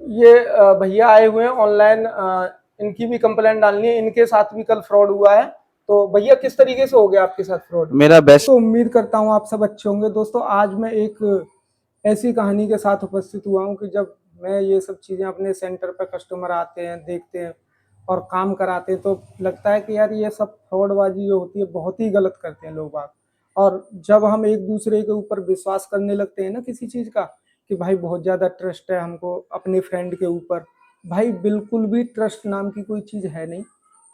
ये भैया आए हुए हैं ऑनलाइन, इनकी भी कंप्लेंट डालनी है। इनके साथ भी कल फ्रॉड हुआ है। तो भैया किस तरीके से हो गया आपके साथ फ्रॉड? मेरा बेस्ट। तो उम्मीद करता हूँ आप सब अच्छे होंगे। दोस्तों, आज मैं एक ऐसी कहानी के साथ उपस्थित हुआ हूँ कि जब मैं ये सब चीज़ें अपने सेंटर पर कस्टमर आते हैं, देखते हैं और काम कराते हैं, तो लगता है कि यार ये सब फ्रॉडबाजी जो होती है बहुत ही गलत करते हैं लोग बाग। और जब हम एक दूसरे के ऊपर विश्वास करने लगते हैं ना किसी चीज़ का, कि भाई बहुत ज़्यादा ट्रस्ट है हमको अपने फ्रेंड के ऊपर, भाई बिल्कुल भी ट्रस्ट नाम की कोई चीज़ है नहीं।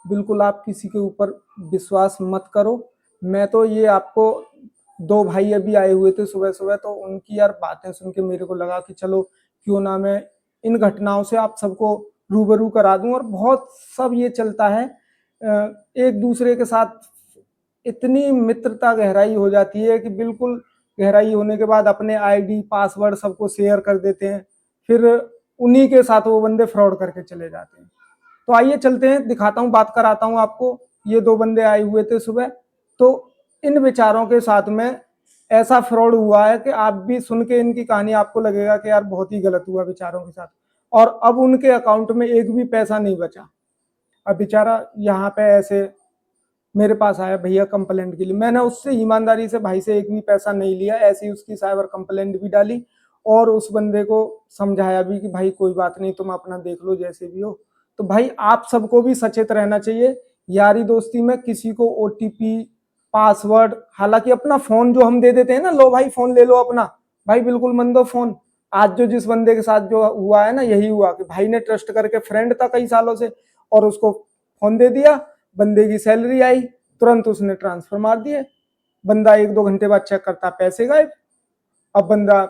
बिल्कुल आप किसी के ऊपर विश्वास मत करो। मैं तो ये आपको, दो भाई अभी आए हुए थे सुबह सुबह, तो उनकी यार बातें सुन के मेरे को लगा कि चलो क्यों ना मैं इन घटनाओं से आप सबको रूबरू करा दूं। और बहुत सब ये चलता है, एक दूसरे के साथ इतनी मित्रता गहराई हो जाती है कि बिल्कुल गहराई होने के बाद अपने आईडी पासवर्ड सबको शेयर कर देते हैं। फिर उन्हीं के साथ वो बंदे फ्रॉड करके चले जाते हैं। तो आइए चलते हैं, दिखाता हूँ, बात कराता हूँ आपको। ये दो बंदे आए हुए थे सुबह, तो इन बेचारों के साथ में ऐसा फ्रॉड हुआ है कि आप भी सुन के इनकी कहानी आपको लगेगा कि यार बहुत ही गलत हुआ बेचारों के साथ। और अब उनके अकाउंट में एक भी पैसा नहीं बचा। अब बेचारा यहाँ पे ऐसे मेरे पास आया भैया कंप्लेंट के लिए। मैंने उससे ईमानदारी से भाई से एक भी पैसा नहीं लिया, ऐसे ही उसकी साइबर कंप्लेंट भी डाली और उस बंदे को समझाया भी कि भाई कोई बात नहीं, तुम अपना देख लो जैसे भी हो। तो भाई आप सबको भी सचेत रहना चाहिए। यारी दोस्ती में किसी को ओटीपी, पासवर्ड, हालांकि अपना फोन जो हम दे देते हैं ना, लो भाई फोन ले लो अपना, भाई बिल्कुल मन दो फोन। आज जो जिस बंदे के साथ जो हुआ है ना, यही हुआ कि भाई ने ट्रस्ट करके, फ्रेंड था कई सालों से, और उसको फोन दे दिया। बंदे की सैलरी आई, तुरंत उसने ट्रांसफर मार दिए। बंदा एक दो घंटे बाद चेक करता, पैसे गायब। अब बंदा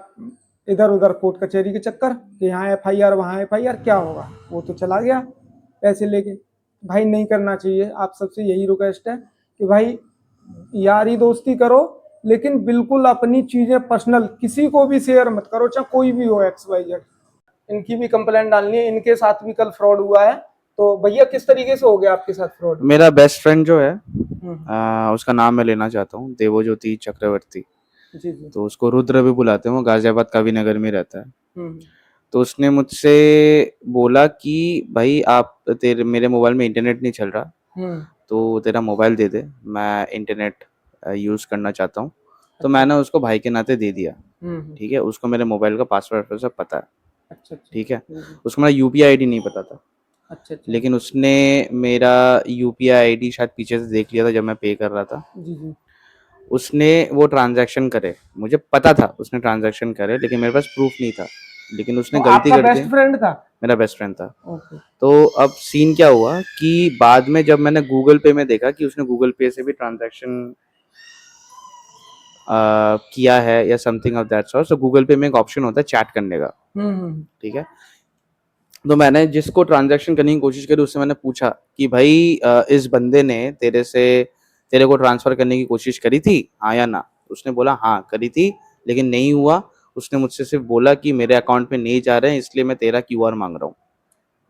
इधर उधर कोर्ट कचहरी के चक्कर कि यहाँ एफआईआर वहाँ एफआईआर, क्या होगा, वो तो चला गया पैसे लेके। भाई नहीं करना चाहिए। आप सबसे यही रिक्वेस्ट है कि भाई यारी दोस्ती करो, लेकिन बिल्कुल अपनी चीजें पर्सनल किसी को भी शेयर मत करो, चाहे कोई भी हो, एक्स वाई जेड। इनकी भी कंप्लेंट डालनी है। इनके साथ भी कल फ्रॉड हुआ है। तो भैया किस तरीके से हो गया आपके साथ फ्रॉड? मेरा बेस्ट फ्रेंड जो है, हम्म। उसका नाम मैं लेना चाहता हूँ, देवज्योति चक्रवर्ती। जी जी। तो उसको रुद्र भी बुलाते हैं, वो गाजियाबाद कविनगर में रहता है। हम्म। तो उसने मुझसे बोला कि भाई आप तेरे मेरे मोबाइल में इंटरनेट नहीं चल रहा, हम्म। तो तेरा मोबाइल दे दे, मैं इंटरनेट यूज़ करना चाहता हूँ। तो अच्छा मैंने अच्छा। उसको भाई के नाते दे दिया। हम्म। ठीक है, उसको मेरे मोबाइल का पासवर्ड सब पता है। अच्छा अच्छा। ठीक है, जी जी। उसको मेरा यूपीआई आईडी नहीं पता था। अच्छा अच्छा। लेकिन उसने मेरा यूपीआई आईडी शायद पीछे से देख लिया था जब मैं पे कर रहा था। जी जी। उसने वो ट्रांजैक्शन करे, मुझे पता था उसने ट्रांजैक्शन करे, लेकिन मेरे पास प्रूफ नहीं था। लेकिन तो उसने गलती आपका कर दी। बेस्ट फ्रेंड था? मेरा बेस्ट फ्रेंड था। ओके। तो अब सीन क्या हुआ कि बाद में जब मैंने गूगल पे में देखा कि उसने गूगल पे से भी ट्रांजैक्शन किया है या समथिंग ऑफ दैट सॉर्ट, तो गूगल पे में एक ऑप्शन होता है चैट करने का। ठीक है, तो मैंने जिसको ट्रांजैक्शन करने की कोशिश करी उससे मैंने पूछा कि भाई इस बंदे ने तेरे को ट्रांसफर करने की कोशिश करी थी, हाँ या ना? उसने बोला हाँ करी थी, लेकिन नहीं हुआ। उसने मुझसे सिर्फ बोला कि मेरे अकाउंट में नहीं जा रहे हैं, इसलिए मैं तेरा क्यूआर मांग रहा हूँ।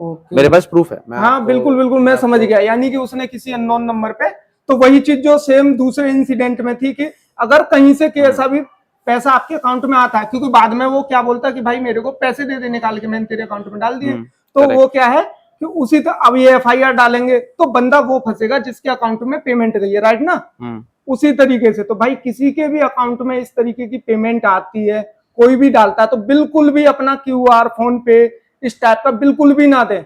ओके। मेरे पास प्रूफ है, हाँ बिल्कुल बिल्कुल, मैं समझ गया। यानी कि उसने किसी अननोन नंबर पे, तो वही चीज जो सेम दूसरे इंसिडेंट में थी, कि अगर कहीं से कि ऐसा भी पैसा आपके अकाउंट में आता है, क्योंकि बाद में वो क्या बोलता है कि भाई मेरे को पैसे दे दे निकाल के, मैंने तेरे अकाउंट में डाल दिए। तो वो करेक्ट। क्या है कि उसी तरह अब ये एफआईआर डालेंगे तो बंदा वो फंसेगा जिसके अकाउंट में पेमेंट गई है, राइट ना? उसी तरीके से तो भाई किसी के भी अकाउंट में इस तरीके की पेमेंट आती है, कोई भी डालता है, तो बिल्कुल भी अपना क्यूआर, फोन पे, इस टाइप का बिल्कुल भी ना दें।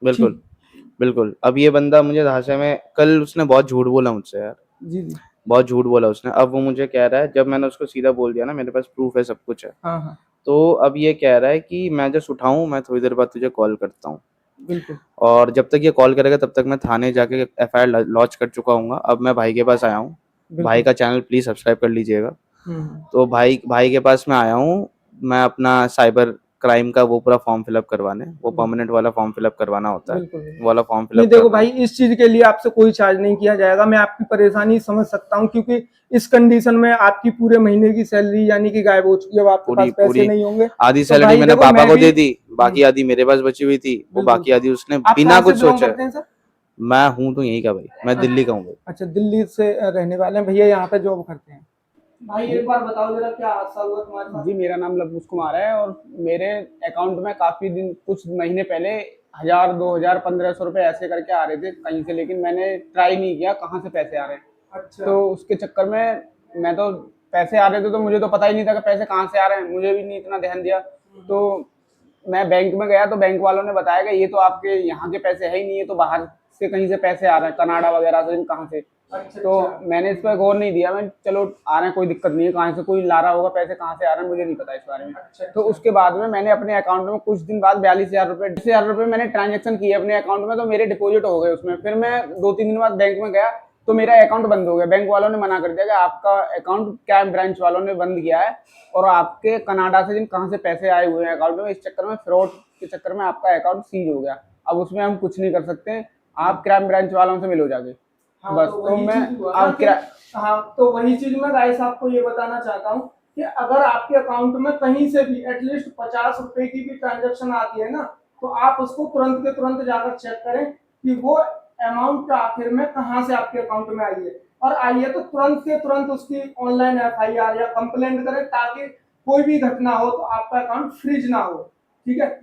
बिल्कुल ठीक। बिल्कुल। अब ये बंदा मुझे धांसे में, कल उसने बहुत झूठ बोला मुझसे यार, जी जी। बहुत झूठ बोला उसने। अब वो मुझे कह रहा है, जब मैंने उसको सीधा बोल दिया ना मेरे पास प्रूफ है, सब कुछ है, हाँ हाँ। तो अब ये कह रहा है कि मैं जस्ट उठाऊं, मैं थोड़ी देर बाद तुझे कॉल करता हूँ। बिल्कुल। और जब तक ये कॉल करेगा तब तक मैं थाने जाके एफआईआर लॉन्च कर चुका हूँ। अब मैं भाई के पास आया हूँ। भाई बिल्कुल। का चैनल प्लीज सब्सक्राइब कर लीजिएगा। हम्म। तो भाई भाई के पास मैं आया हूँ, मैं अपना साइबर क्राइम का वो पूरा फॉर्म फिलअप करवाने, वो बिल्कुल परमानेंट वाला फॉर्म फिलअप करवाना होता है, बिल्कुल बिल्कुल। वो वाला फॉर्म नहीं फिलअप कर देखो रहा भाई, हूँ। इस चीज के लिए आपसे कोई चार्ज नहीं किया जाएगा। मैं आपकी परेशानी समझ सकता हूँ, क्योंकि इस कंडीशन में आपकी पूरे महीने की सैलरी यानी कि गायब हो चुकी है, अब आपके पूरी पास पैसे पूरी नहीं होंगे। आधी तो सैलरी भाई मैंने देखो पापा मैं को भी। दे दी, बाकी आधी मेरे पास बची हुई थी, वो बिल्कुल। बाकी आधी उसने आप बिना कहाँ से कुछ बिलोंग सोचे। करते हैं सर? मैं हूँ तो यहीं का भाई, मैं दिल्ली का हूँ भाई। अच्छा, दिल्ली से रहने वाले हैं भैया, यहाँ पे जॉब करते हैं? भाई एक बार बताओ जरा क्या हादसा हुआ तुम्हारे साथ? जी, मेरा नाम लवकुश कुमार है और मेरे अकाउंट में काफ़ी दिन, कुछ महीने पहले 1000, 2000, 1500 रुपए ऐसे करके आ रहे थे कहीं से, लेकिन मैंने ट्राई नहीं किया कहाँ से पैसे आ रहे हैं। अच्छा। तो उसके चक्कर में मैं तो, पैसे आ रहे थे तो मुझे तो पता ही नहीं था कि पैसे कहाँ से आ रहे हैं, मुझे भी नहीं इतना ध्यान दिया। तो मैं बैंक में गया तो बैंक वालों ने बताया कि ये तो आपके यहाँ के पैसे है ही नहीं, ये तो बाहर से कहीं से पैसे आ रहे हैं, कनाडा वगैरह से, कहाँ से। अच्छा तो अच्छा। मैंने इस पर गौर नहीं दिया, मैं चलो आ रहे हैं कोई दिक्कत नहीं है, कहाँ से कोई ला रहा होगा पैसे, कहाँ से आ रहे हैं मुझे नहीं पता इस बारे में। अच्छा तो अच्छा। उसके बाद में मैंने अपने अकाउंट में कुछ दिन बाद 42,000 रुपये मैंने ट्रांजेक्शन किए अपने अकाउंट में, तो मेरे डिपॉजिट हो गए उसमें। फिर मैं 2-3 दिन बाद बैंक में गया तो मेरा अकाउंट बंद हो गया। बैंक वालों ने मना कर दिया कि आपका अकाउंट कैम ब्रांच वालों ने बंद किया है और आपके कनाडा से जिन कहाँ से पैसे आए हुए हैं अकाउंट में, इस चक्कर में, फ्रॉड के चक्कर में आपका अकाउंट सीज हो गया। अब उसमें हम कुछ नहीं कर सकते, आप क्राइम ब्रांच वालों से मिलो जाके। हाँ बस तो तो वही मैं चीज हुआ ना अब कि, हाँ तो वही चीज मैं गाइस आपको ये बताना चाहता हूँ कि अगर आपके अकाउंट में कहीं से भी एटलीस्ट 50 रुपए की भी ट्रांजेक्शन आती है ना, तो आप उसको तुरंत के तुरंत जाकर चेक करें कि वो अमाउंट आखिर में कहाँ से आपके अकाउंट में आई है, और आई है तो तुरंत के तुरंत उसकी ऑनलाइन FIR या कंप्लेंट करें, ताकि कोई भी घटना हो तो आपका अकाउंट फ्रीज ना हो। ठीक है।